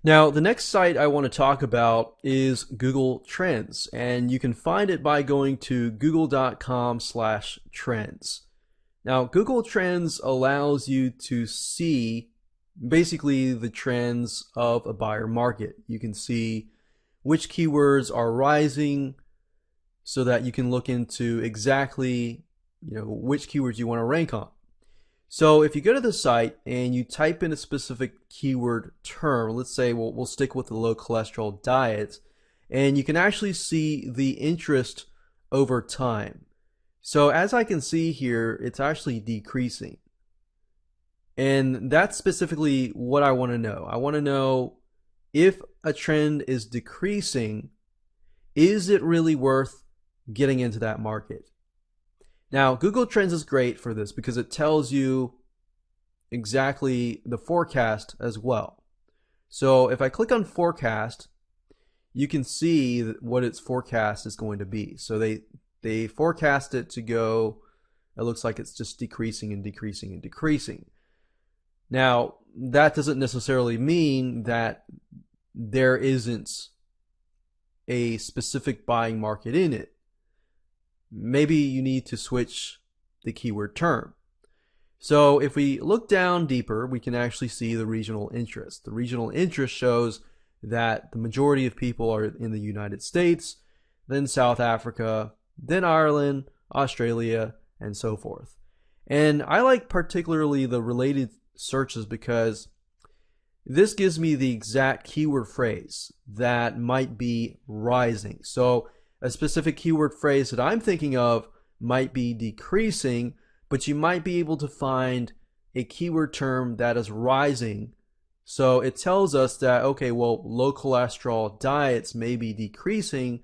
Now, the next site I want to talk about is Google Trends, and you can find it by going to google.com/trends. Now, Google Trends allows you to see basically the trends of a buyer market. You can see which keywords are rising so that you can look into exactly, which keywords you want to rank on. So if you go to the site and you type in a specific keyword term, let's say we'll stick with the low cholesterol diet, and you can actually see the interest over time. So as I can see here, it's actually decreasing. And that's specifically what I want to know. I want to know if a trend is decreasing, is it really worth getting into that market? Now, Google Trends is great for this because it tells you exactly the forecast as well. So if I click on forecast, you can see what its forecast is going to be. So they forecast it to go, it looks like it's just decreasing and decreasing and decreasing. Now, that doesn't necessarily mean that there isn't a specific buying market in it. Maybe you need to switch the keyword term. So if we look down deeper, we can actually see the regional interest. The regional interest shows that the majority of people are in the United States, then South Africa, then Ireland, Australia, and so forth. And I like particularly the related searches because this gives me the exact keyword phrase that might be rising. So a specific keyword phrase that I'm thinking of might be decreasing, but you might be able to find a keyword term that is rising. So it tells us that, okay, well, low cholesterol diets may be decreasing,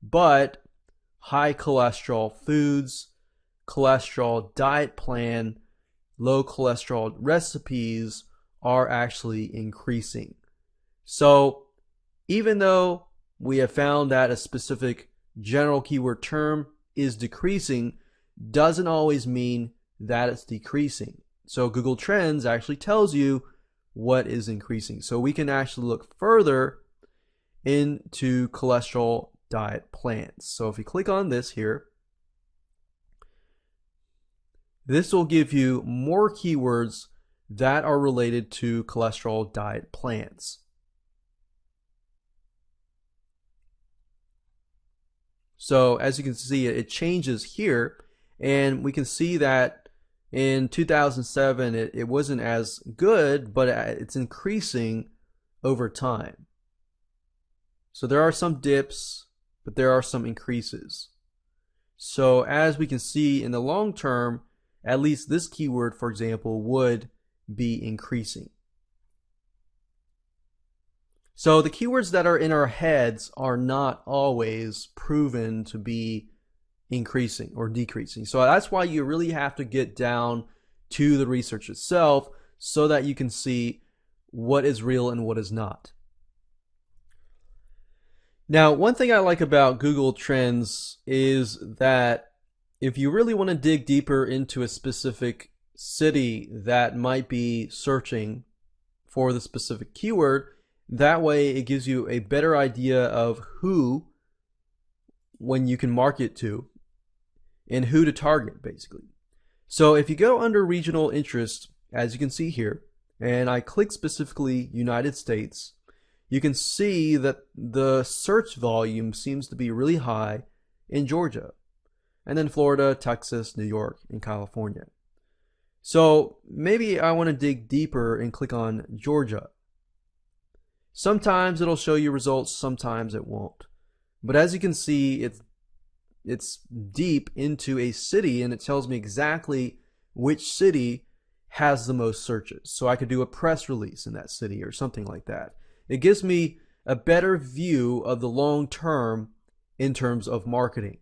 but high cholesterol foods, cholesterol diet plan, low cholesterol recipes are actually increasing. So even though we have found that a specific general keyword term is decreasing, doesn't always mean that it's decreasing. So Google Trends actually tells you what is increasing. So we can actually look further into cholesterol diet plans. So if you click on this here, this will give you more keywords that are related to cholesterol diet plans. So as you can see, it changes here, and we can see that in 2007 it wasn't as good, but it's increasing over time. So there are some dips, but there are some increases. So as we can see in the long term, at least this keyword, for example, would be increasing. So the keywords that are in our heads are not always proven to be increasing or decreasing. So that's why you really have to get down to the research itself so that you can see what is real and what is not. Now, one thing I like about Google Trends is that if you really want to dig deeper into a specific city that might be searching for the specific keyword, that way it gives you a better idea of who, when you can market to, and who to target basically. So if you go under regional interest, as you can see here, and I click specifically United States, you can see that the search volume seems to be really high in Georgia, and then Florida, Texas, New York, and California. So maybe I want to dig deeper and click on Georgia. Sometimes it'll show you results, sometimes it won't. But as you can see, it's deep into a city, and it tells me exactly which city has the most searches. So I could do a press release in that city or something like that. It gives me a better view of the long term in terms of marketing.